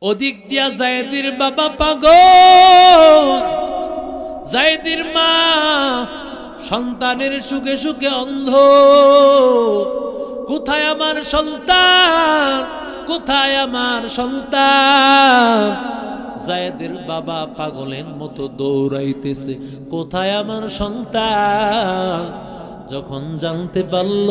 ওদিক দিয়া জায়েদের বাবা পাগল, জায়েদের মা সন্তানের সুখে সুখে অন্ধ। কোথায় আমার সন্তান, কোথায় আমার সন্তান? জায়েদের বাবা পাগলের মতো দৌড়াইতেছে, কোথায় আমার সন্তান? যখন জানতে পারল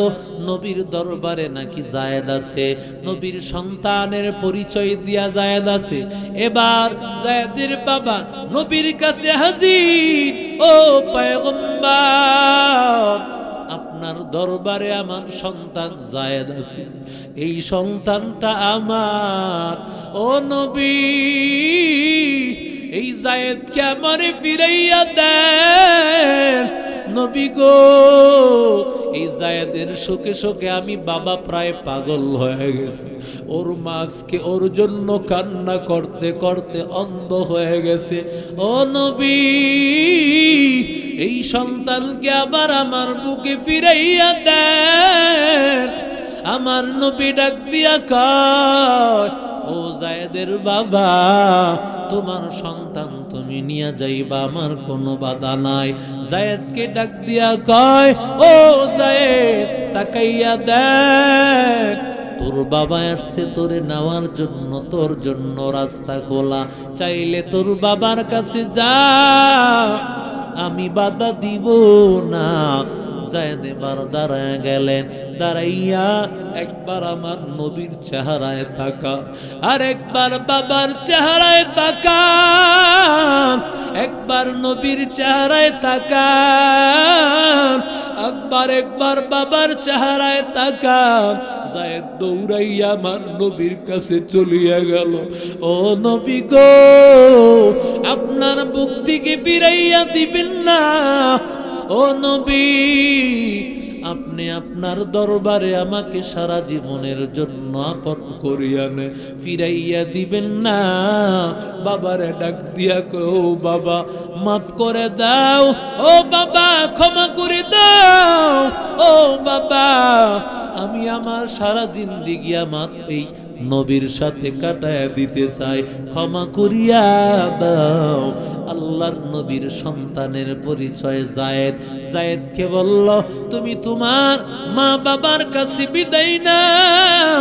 নবীর দরবারে নাকি জায়েদ আছে, নবীর সন্তানের পরিচয় দিয়া জায়েদ আছে, এবার জায়েদের বাবা নবীর কাছে হাজির। ও পয়গম্বর, আপনার দরবারে আমার সন্তান জায়েদ আছে, এই সন্তানটা আমার। ও নবী, এই জায়েদকে আমারে ফিরাইয়া দেন। নবী গো, এই জায়েদের শোকে শোকে আমি বাবা প্রায় পাগল হয়ে গেছি। ওর মাঝকে ওর জন্য কান্না করতে করতে অন্ধ হয়ে গেছে। ও নবী, এই সন্তানকে আবার আমার বুকে ফিরাইয়া দেন। আমার নবী ডাক দিয়া কয়, ও জায়েদের বাবা, তোমার সন্তান তুমি নিয়ে যাইবা, আমার কোনো বাধা নাই। জায়েদকে ডাক দিয়া কয়, ও জায়েদ, তাকাইয়া দেখ, তোর বাবা আসছে তোরে নেওয়ার জন্য, তোর জন্য রাস্তা খোলা, চাইলে তোর বাবার কাছে যা, আমি বাধা দিব না। জায়েদ এবার দাঁড়ায় গেলেন, দাঁড়াইয়া একবার আমার নবীর চেহারায় তাকা, আর একবার বাবার চেহারায় তাকা, একবার নবীর চেহারায় তাকা, একবার বাবার চেহারায় তাকা। জায়েদ দৌড়াইয়া আমার নবীর কাছে চলিয়া গেল। ও নবী গো, আপনার বুক থেকে ফিরাইয়া দিবেন না। ও নবী, আপনি আপনার দরবারে আমাকে সারা জীবনের জন্য আপন করিয়া নে, ফিরাইয়া দিবেন না। বাবারে ডাক দিয়া কো, ও বাবা মাফ করে দাও, ও বাবা ক্ষমা করে দাও, ও বাবা আমি আমার সারা জিন্দেগি আমার এই নবীর সাথে কাটায়া দিতে চাই, ক্ষমা করিয়া দাও। আল্লাহর নবীর সন্তানের পরিচয় জায়েদ। জায়েদকে বলল, তুমি তোমার মা বাবার কাছে বিদায় নাও।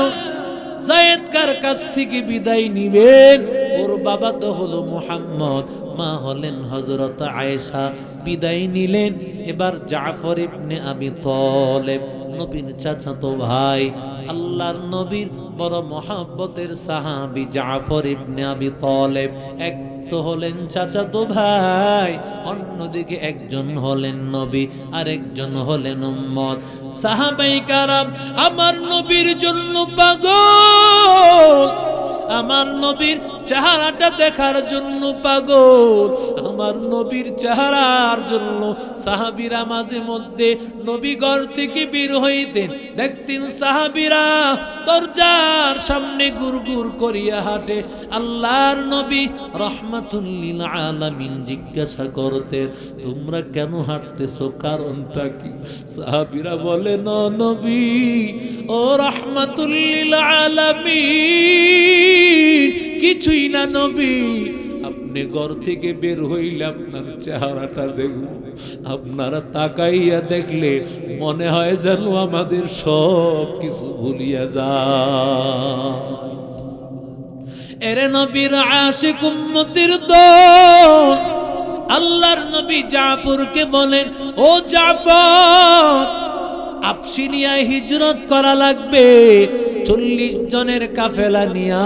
জায়েদ কার কাছ থেকে বিদায় নিবেন? ওর বাবা তো হলো মুহাম্মদ, মা হলেন হযরত আয়েশা। বিদায় নিলেন। এবার জাফর ইবনে আবি তালেব, নবীর চাচাতো ভাই, আল্লাহর নবীর বড় মহব্বতের সাহাবী জাফর ইবনে আবি তালেব, এক তো হলেন চাচাতো ভাই, অন্যদিকে একজন হলেন নবী, আরেকজন হলেন উম্মত। সাহাবায়ে কারাম আমার নবীর জন্য পাগল, আমার নবীর চেহারাটা দেখার জন্য পাগল, আমার নবীর চেহারার জন্য সাহাবীরা মাঝে মধ্যে নবী ঘর থেকে বের হইতেন, দেখতেন সাহাবীরা দরজার সামনে গুরগুর করিয়া হাঁটে। আল্লাহর নবী রাহমাতুল লিল আলামিন জিজ্ঞাসা করতেন, তোমরা কেন হাঁটতেছো, কারণটা কি? সাহাবীরা বলেন, ও নবী, ও রাহমাতুল লিল আলামিন, কিছুই না নবী, আপনি ঘর থেকে বের হইলে আপনার চেহারাটা দেখব, আপনারা তাকাইয়া দেখলে মনে হয় যেন আমাদের সব কিছু ভুলিয়া যায়। এরে নবীর আশিক উম্মতের দল, আল্লাহর নবী জাফরকে বলেন, ও জাফর, আবশিনিয়ায় হিজরত করা লাগবে। 40 জনের কাফেলা নিয়া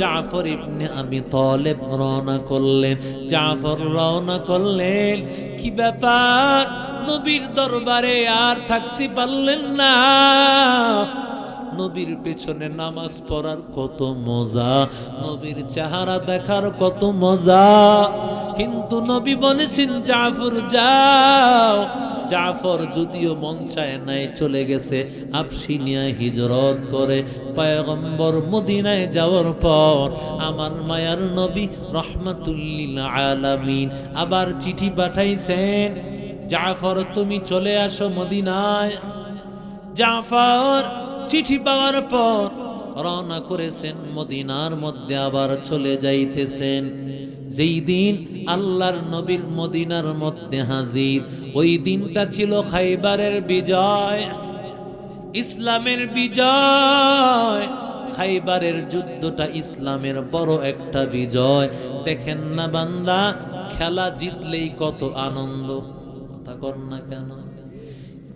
জাফর ইবনে আবি তালেব রওনা করলেন। জাফর রওনা করলেন, কি ব্যাপার, নবীর দরবারে আর থাকতে পারলেন না। নবীর পেছনে নামাজ পড়ার কত মজা, নবীর চেহারা দেখার কত মজা, কিন্তু নবী বলেছেন জাফর যাও। জাফর যদিও মন চায় নাই, চলে গেছে আবশিনিয়ায় হিজরত করে। পয়গম্বর মদিনায় যাওয়ার পর আমার মায়ার নবী রাহমাতুল লিল আলামিন আবার চিঠি পাঠাইছেন, জাফর তুমি চলে আসো মদিনায়। জাফর চিঠি পাওয়ার পর রওনা করেছেন, মদিনার মধ্যে আবার চলে যাইতেছেন। যেই দিন আল্লাহর নবীর মদিনার মধ্যে হাজির, ওই দিনটা ছিল খাইবারের বিজয়, ইসলামের বিজয়। খাইবারের যুদ্ধটা ইসলামের বড় একটা বিজয়। দেখেন না বান্দা, খেলা জিতলেই কত আনন্দ, কথা কর না কেন?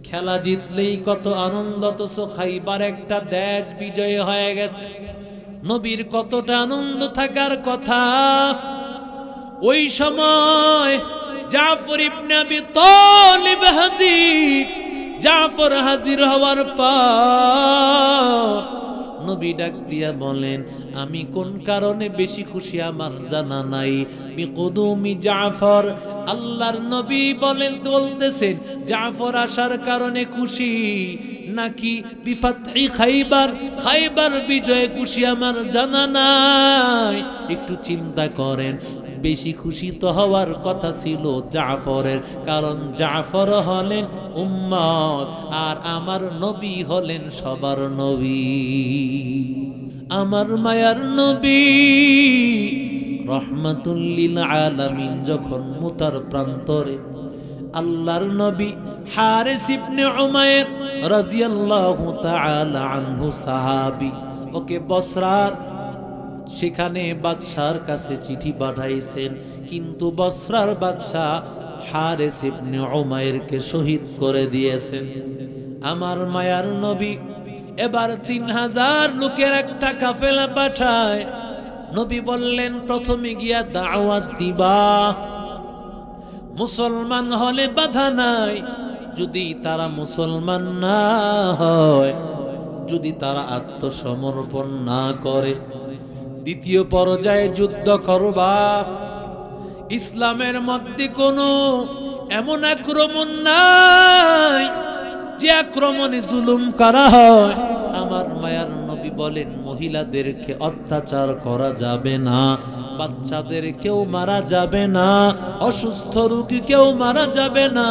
খেলা জিতলেই কত আনন্দ, অথচ খাইবার একটা দেশ বিজয় হয়ে গেছে। নবীর কতটা আনন্দ থাকার কথা। ওই সময় জাফর ইবনে আবি তালিব হাজির। জাফর হাজির হওয়ার পর নবী ডাক দিয়া বলেন, আমি কোন কারণে বেশি খুশি আমার জানা নাই। বিকুদুমি জাফর, আল্লাহর নবী বলতেছেন জাফর আসার কারণে খুশি, নাকি বিফাতহি খাইবার, খাইবার বিজয়ে খুশি আমার জানা নাই। একটু চিন্তা করেন, বেশি খুশি তো হওয়ার কথা ছিল জাফরের, কারণ জাফর হলেন উম্মত আর আমার নবী হলেন সবার নবী। আমার মায়ার নবী রহমাতুল লিল আলামিন যখন মুতার প্রান্তরে, আল্লাহর নবী হারিস ইবনে উমাইর রাদিয়াল্লাহু তাআলা আনহু সাহাবী, ওকে বসরার সেখানে বাদশার কাছে চিঠি পাঠাইছেন, কিন্তু বসরার বাদশা হারিস ইবনে উমাইরকে শহীদ করে দিয়েছেন। আমার মায়ার নবী এবার 3000 লোকের একটা কাফেলা পাঠায়। নবী বললেন, প্রথমে গিয়া দাওয়াত দিবা, মুসলমান হলে বাধা নাই। যদি তারা মুসলমান না হয়, যদি তারা আত্মসমর্পণ না করে, দ্বিতীয় পর্যায়ে যুদ্ধ করবা। ইসলামের মধ্যে কোনো এমন আক্রমণ নাই যে আক্রমণে জুলুম করা হয়। আমার মায়ার নবী বলেন, মহিলাদেরকে অত্যাচার করা যাবে না, বাচ্চাদের কেউ মারা যাবে না, অসুস্থ রোগী কেউ মারা যাবে না।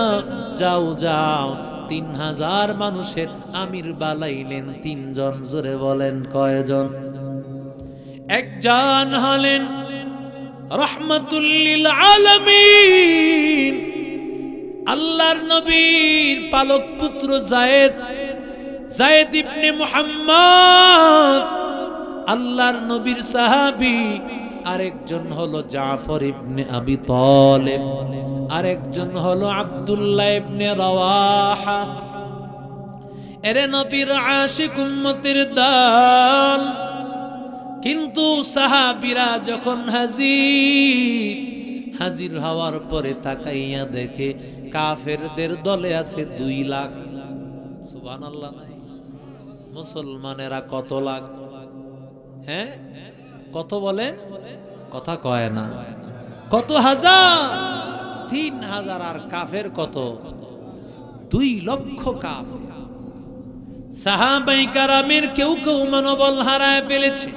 যাও যাও। 3000 মানুষের আমির বানাইলেন 3 জন। জোরে বলেন কয়জন? একজন হলেন রহমাতুল লিল আলামিন, আল্লাহর নবীর পালক পুত্র যায়েদ, যায়েদ ইবনে মুহাম্মদ, আল্লাহর নবীর সাহাবী। আরেকজন হলো জাফর ইবনে আবি তালিব, আরেকজন হলো আব্দুল্লাহ ইবনে রাওয়াহা। এরে নবীর আশিক উম্মতের দল। কিন্তু সাহাবীরা যখন হাজির হওয়ার পরে তাকাইয়া দেখে কাফেরদের দলে আছে 2 লাখ। সুবহানাল্লাহ। নাই মুসলমানেরা কত লাখ? হ্যাঁ, কত বলে? কথা কয় না। কত হাজার? 3000। আর কাফের কত? 2 লক্ষ কাফের। সাহাবায়ে কেরামের কেউ কেউ মনোবল হারায় ফেলেছে।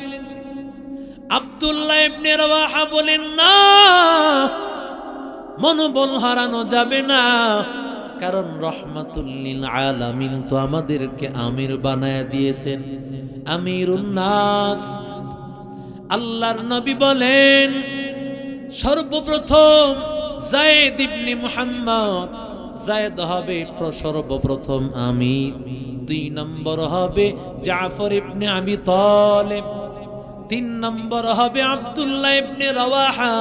আব্দুল্লাহ ইবনে রাওয়াহা বলেন, না, মনোবল হারানো যাবে না, কারণ রহমাতুল লিল আলামিন তো আমাদেরকে আমির বানায় দিয়েছেন, আমিরুন নাস। আল্লাহর নবী বলেন, সর্বপ্রথম যায়েদ ইবনে মুহাম্মদ, যায়েদ হবে সর্বপ্রথম আমির। 2 নম্বর হবে জাফর ইবনে আবি তালিব, 3 নম্বর হবে আব্দুল্লাহ ইবনে রাওয়াহা।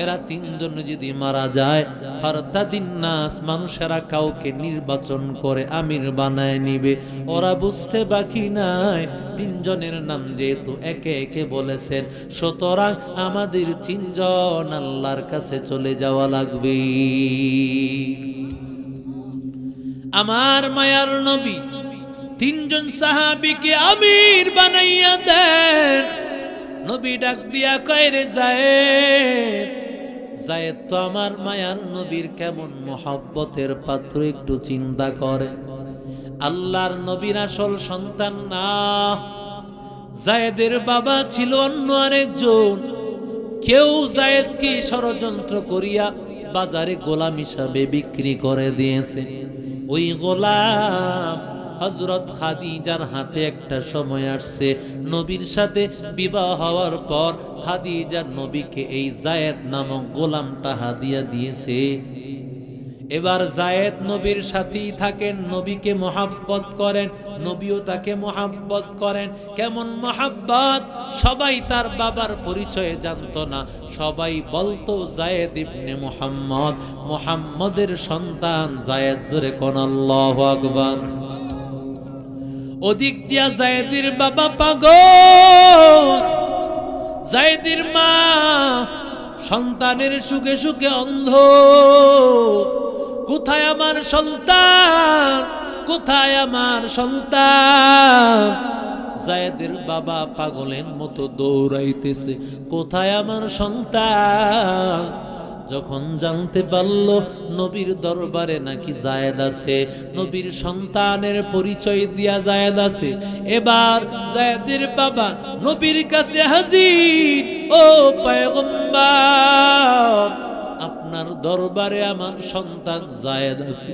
এরা 3 জন যদি মারা যায়, ফারদাদিন নাস, মানুষেরা কাউকে নির্বাচন করে আমির বানায় নিবে। ওরা বুঝতে বাকি নাই 3 জনের নাম যেহেতু একে একে বলেছেন, সুতরাং আমাদের 3 জন আল্লাহর কাছে চলে যাওয়া লাগবে। আমার মায়ার নবী 3 জন সাহাবীকে আমির বানাইয়া দেন। নবী ডাক দিয়া কয়, রে যায়েদ, যায়েদ তো আমার মায়ার নবীর কেমন মহব্বতের পাত্র, একটু চিন্তা করে। আল্লাহর নবীর আসল সন্তান না, যায়েদের বাবা ছিল অন্য আরেকজন। কেউ যায়েদকে ষড়যন্ত্র করিয়া বাজারে গোলাম হিসাবে বিক্রি করে দিয়েছে। ওই গোলাম হযরত খাদিজার হাতে একটা সময় আসছে, নবীর সাথে বিবাহ হওয়ার পর খাদিজা নবীকে এই যায়েদ নামক গোলামটা হাদিয়া দিয়েছে। এবার যায়েদ নবীর সাথেই থাকেন, নবীকে মহাব্বত করেন, নবীও তাকে মহাব্বত করেন। কেমন মহাব্বত! সবাই তার বাবার পরিচয় জানতো না, সবাই বলতো যায়েদ ইবনে মুহাম্মদ, মুহাম্মদের সন্তান যায়েদ। জোরে কোন আল্লাহু আকবার। ওদিক দিয়া যায়েদের বাবা পাগল, যায়েদের মা সন্তানের সুখে সুখে অন্ধ। কোথায় আমার সন্তান, কোথায় আমার সন্তান? যায়েদের বাবা পাগলের মতো দৌড়াইতেছে, কোথায় আমার সন্তান? যখন জানতে পারল নবীর দরবারে নাকি যায়েদ আছে, নবীর সন্তানের পরিচয় দিয়া যায়েদ আছে, এবার যায়েদের বাবা নবীর কাছে হাজির। ও পয়গম্বর, আপনার দরবারে আমার সন্তান যায়েদ আছে,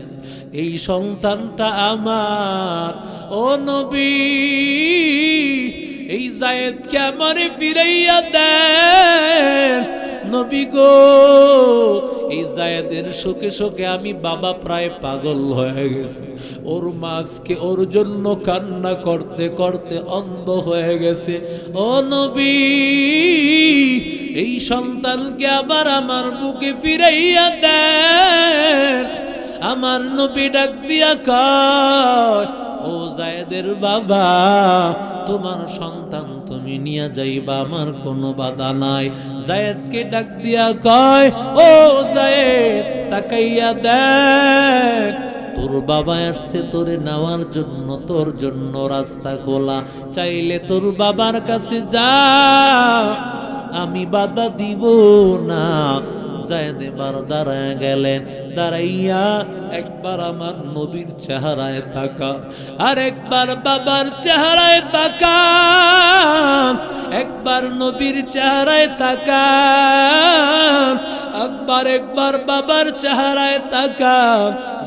এই সন্তানটা আমার। ও নবী, এই যায়েদকে আমারে ফিরাইয়া দেন। নবী গো, এই যায়েদের শোকে শোকে আমি বাবা প্রায় পাগল হয়ে গেছি। ওর মাঝকে ওর জন্য কান্না করতে করতে অন্ধ হয়ে গেছে। ও নবী, এই সন্তানকে আবার আমার বুকে ফিরাইয়া দেন। আমার নবী ডাক দিয়া কয়, ও যায়েদের বাবা, তোমার সন্তান তুমি নিয়ে যাইবা, আমার কোনো বাধা নাই। যায়েদকে ডাক দিয়া কয়, ও যায়েদ, তাকাইয়া দেখ, তোর বাবা আসছে তোরে নেওয়ার জন্য, তোর জন্য রাস্তা খোলা, চাইলে তোর বাবার কাছে যা, আমি বাধা দিব না। যায়েদ এবার দাঁড়ায় গেলেন, দাঁড়াইয়া একবার আমার নবীর চেহারায় তাকা, আর একবার বাবার চেহারায় তাকা, একবার নবীর চেহারায় তাকা, একবার বাবার চেহারায় তাকা।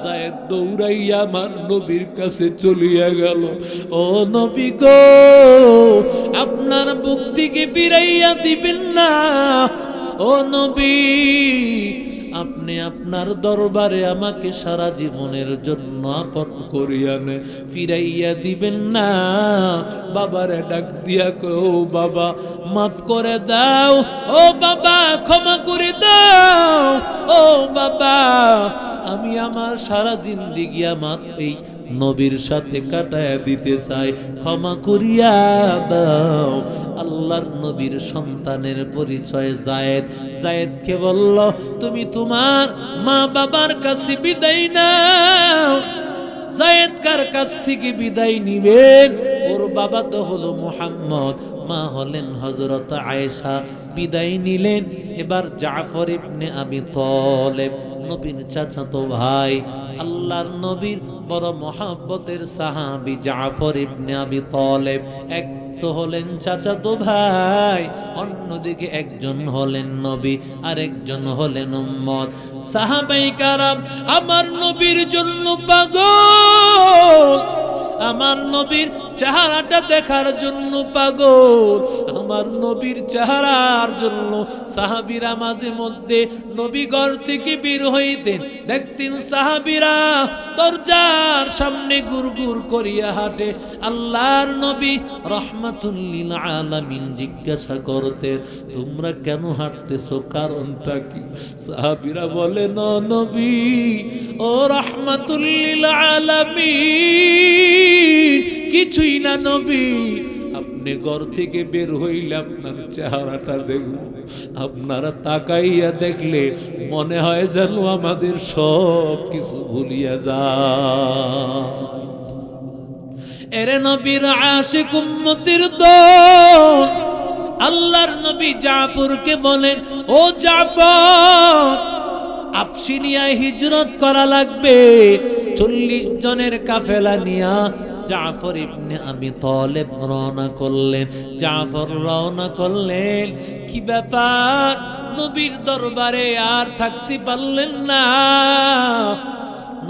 যায়েদ দৌড়াইয়া আমার নবীর কাছে চলিয়া গেল। ও নবী গো, আপনার বুক থেকে ফিরাইয়া দিবেন না। ও নবী, আপনি আপনার দরবারে আমাকে সারা জীবনের জন্য আপন করিয়া নে, ফিরাইয়া দিবেন না। বাবারে ডাক দিয়া কও, ও বাবা মাফ করে দাও, ও বাবা ক্ষমা করে দাও, ও বাবা আমি আমার সারা জিন্দেগি আমার এই নবীর সাথে কাটায়া দিতে চাই, ক্ষমা করিয়া দাও। আল্লাহর নবীর সন্তানের পরিচয় যায়েদ। যায়েদকে বলল, তুমি তোমার মা বাবার কাছে বিদায় নাও। যায়েদ কার কাছ থেকে বিদায় নিবেন? ওর বাবা তো হলো মুহাম্মদ, মা হলেন হযরত আয়েশা। বিদায় নিলেন। এবার জাফর ইবনে আবি তালেব, নবীর চাচাতো ভাই, আল্লাহর নবীর বড় মহব্বতের সাহাবী জাফর ইবনে আবি তালেব, এক তো হলেন চাচাতো ভাই, অন্যদিকে একজন হলেন নবী আর একজন হলেন উম্মত। সাহাবায়ে কারাম আমার নবীর জন্য পাগল, আমার নবীর চেহারাটা দেখার জন্য পাগল, আমার নবীর চেহারার জন্য সাহাবীরা মাঝে মধ্যে নবী ঘর থেকে বের হইতেন, দেখতেন সাহাবীরা দরজার সামনে গুরগুর করিয়া হাঁটে। আল্লাহর নবী রাহমাতুল লিল আলামিন জিজ্ঞাসা করতেন, তোমরা কেন হাঁটতেছো, কারণটা কি? সাহাবীরা বলেন, ও নবী, ও রাহমাতুল লিল আলামিন, কিছুই না নবী, আপনি ঘর থেকে বের হইলে আপনার চেহারাটা দেখব, আপনারা তাকাইয়া দেখলে মনে হয় যেন আমাদের সব কিছু ভুলিয়া যায়। এরে নবীর আশিক উম্মতের দল, আল্লাহর নবী জাফরকে বলেন, ও জাফর, আবশিনিয়ায় হিজরত করা লাগবে। 40 জনের কাফেলা নিয়া জাফর ইবনে আবি তালেব রওনা করলেন। জাফর রওনা করলেন, কি ব্যাপার, নবীর দরবারে আর থাকতে পারলেন না।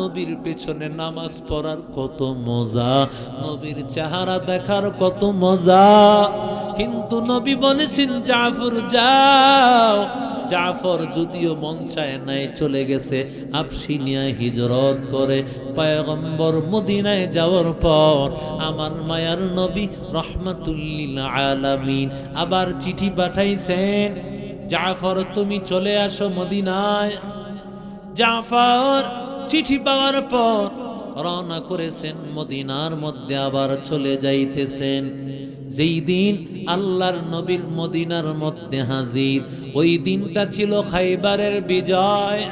নবীর পেছনে নামাজ পড়ার কত মজা, নবীর চেহারা দেখার কত মজা। কিন্তু নবী বলেছেন জাফর যাও। জাফর যদিও মন চায় নাই, চলে গেছে আবসিনিয়ায় হিজরত করে। পয়গম্বর মদিনায় যাওয়ার পর আমার মায়ার নবী রহমাতুল লিল আলামিন আবার চিঠি পাঠাইছেন, জাফর তুমি চলে আসো মদিনায়। জাফর চিঠি পাওয়ার পর রওনা করেছেন মদিনার মধ্যে, আবার চলে যাইতেছেন। যেই দিন আল্লাহর নবীর মদিনার মধ্যে হাজির, ওই দিনটা ছিল খাইবারের বিজয়,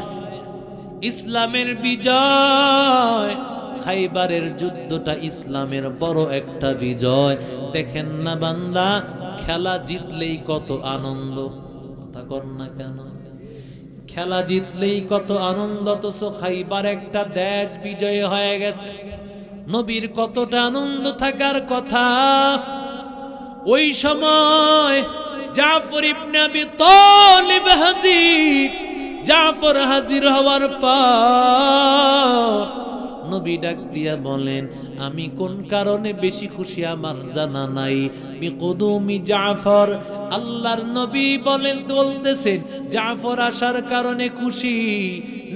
ইসলামের বিজয়। খাইবারের যুদ্ধটা ইসলামের বড় একটা বিজয়। দেখেন না বান্দা, খেলা জিতলেই কত আনন্দ, কথা কর না কেন? খেলা জিতলেই কত আনন্দ, অথচ খাইবার একটা দেশ বিজয় হয়ে গেছে। নবীর কতটা আনন্দ থাকার কথা। ওই সময় জাফর ইবনে আবি তালিব হাজির। জাফর হাজির হওয়ার পর নবী ডাক দিয়া বলেন, আমি কোন কারণে বেশি খুশি আমার জানা নাই। বিকুদুমি জাফর, আল্লাহর নবী বলতেছেন জাফর আসার কারণে খুশি,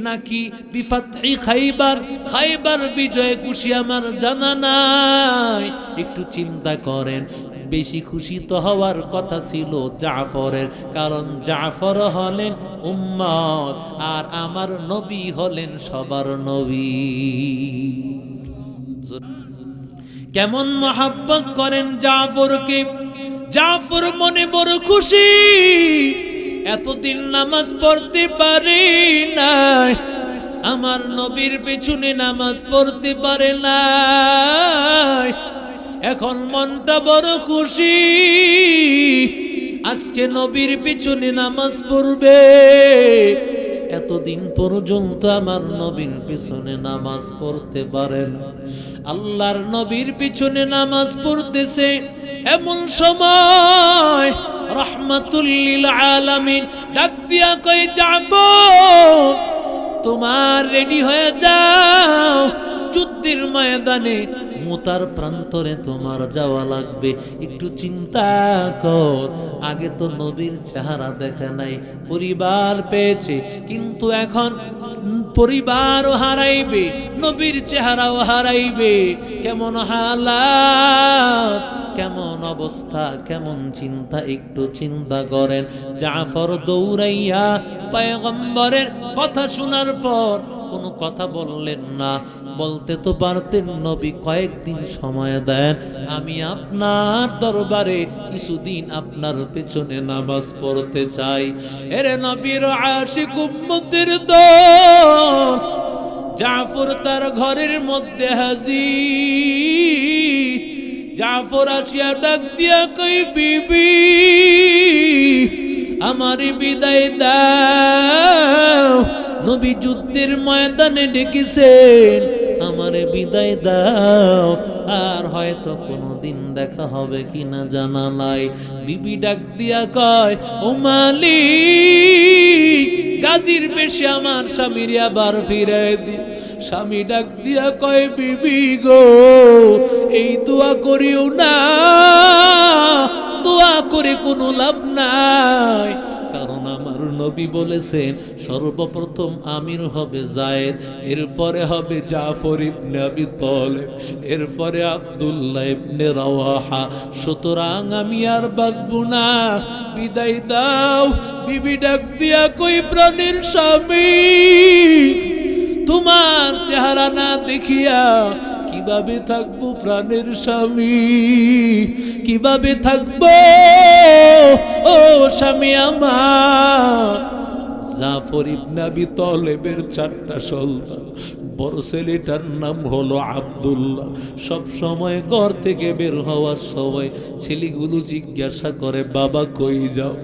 নাকি বিফাতহি খাইবার, খাইবার বিজয়ে খুশি আমার জানা নাই। একটু চিন্তা করেন, বেশি খুশি তো হওয়ার কথা ছিল জাফরের, কারণ জাফর হলেন উম্মত আর আমার নবী হলেন সবার নবী। কেমন মহব্বত করেন জাফরকে। জাফর মনে বড় খুশি, এতদিন নামাজ পড়তে পারি নাই, আমার নবীর পেছনে নামাজ পড়তে পারে নাই, এখন মনটা বড় খুশি, আজকে নবীর পিছনে নামাজ পড়বে। এতদিন পর্যন্ত আমার নবীর পিছনে নামাজ পড়তে পারে না, আল্লাহর নবীর পিছনে নামাজ পড়তেছে। এমন সময় রাহমাতুল লিল আলামিন ডাক দিয়া কয়, জাফর তোমার রেডি হয়ে যাও, যুদ্ধের ময়দানে মুতার প্রান্তরে তোমার যাওয়া লাগবে। একটু চিন্তা কর, আগে তো নবীর চেহারা দেখে নাই, পরিবার পেয়েছে, কিন্তু এখন পরিবারও হারাইবে, নবীর চেহারাও হারাইবে। কেমন হালাত, কেমন অবস্থা, কেমন চিন্তা, একটু চিন্তা করেন। জাফর দৌড়াইয়া পয়গম্বরের কথা শোনার পর কোনো কথা বললেন না। বলতে তো পারতেন, নবী কয়েকদিন সময় দেন, আমি আপনার দরবারে কিছুদিন আপনার পেছনে নামাজ পড়তে চাই। এরে নবীর আশিক উম্মতের দল, জাফর তার ঘরের মধ্যে হাজির। জাফর আসিয়া ডাক দিয়া কই, বিবি আমারে বিদায় দাও, নবী যুদ্ধের ময়দানে ডেকেছেন, আমারে বিদায় দাও, আর হয়তো কোনোদিন দেখা হবে কিনা জানা নাই। বিবি ডাক দিয়া কয়, ও মালিক, গাজীর বেশে আমার স্বামীর আবার ফিরাই দি। স্বামী ডাক দিয়া কয়, বিবি গো, এই দোয়া করিও না, দোয়া করে কোনো লাভ নাই, কারণ আমার নবী বলেছেন সর্বপ্রথম আমির হবে যায়েদ, এরপরে হবে জাফর ইবনে আবি তালিব, এরপরে আব্দুল্লাহ ইবনে রাওয়াহা। সুতরাং আমি আর বাঁচব না, বিদায় দাও। বিবি ডাক দিয়া কই, প্রাণের স্বামী, তোমার চেহারা না দেখিয়া কিভাবে থাকবো প্রাণের স্বামী, কিভাবে থাকবো ও স্বামী আমার। জাফর ইবনে আবি তালিবের 4টা সন্তান, বড় ছেলেটার নাম হলো আব্দুল্লাহ। সব সময় ঘর থেকে বের হওয়ার সময় ছেলেগুলো জিজ্ঞাসা করে, বাবা কই যাও?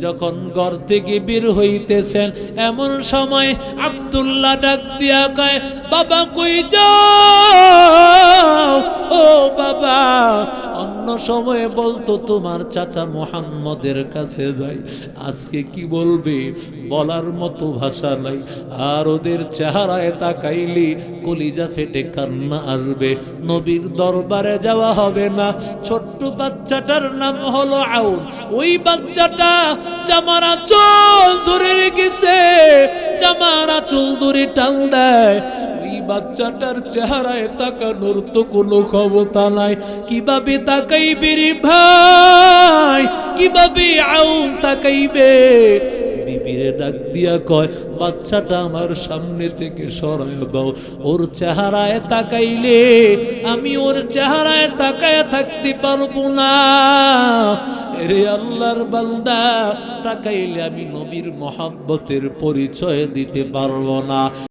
যখন ঘর থেকে বের হইতেছেন এমন সময় আব্দুল্লাহ ডাক দিয়া কয়, বাবা কই যাও? ও বাবা, অন্য অন্য সময়ে বলতো তোমার চাচা মুহাম্মদের কাছে যাই, আজকে কি বলবে বলার মতো ভাষা নাই। আর ওদের চেহারায় তাকাইলি কলিজা ফেটে কান্না আসবে, নবীর দরবারে যাওয়া হবে না। ছোট্ট বাচ্চাটার নাম হলো আউন। ওই বাচ্চাটা জামার আঁচল ধরে রেখেছে, জামার আঁচল ধরে টান দেয়। ওই বাচ্চাটার চেহারায় তাকানোর তো কোনো ক্ষমতা নাই। কিভাবে তাকাইবে রে ভাই, কিভাবে আউন তাকাইবে? বিবিরে ডাক দিয়া কয়, বাচ্চাটা আমার সামনে থেকে সরায় দাও, ওর চেহারায় তাকাইলে আমি ওর চেহারায় তাকায় থাকতে পারবো না। রে আল্লাহর বান্দা, তাকাইলে আমি নবীর মহব্বতের পরিচয় দিতে পারবো না।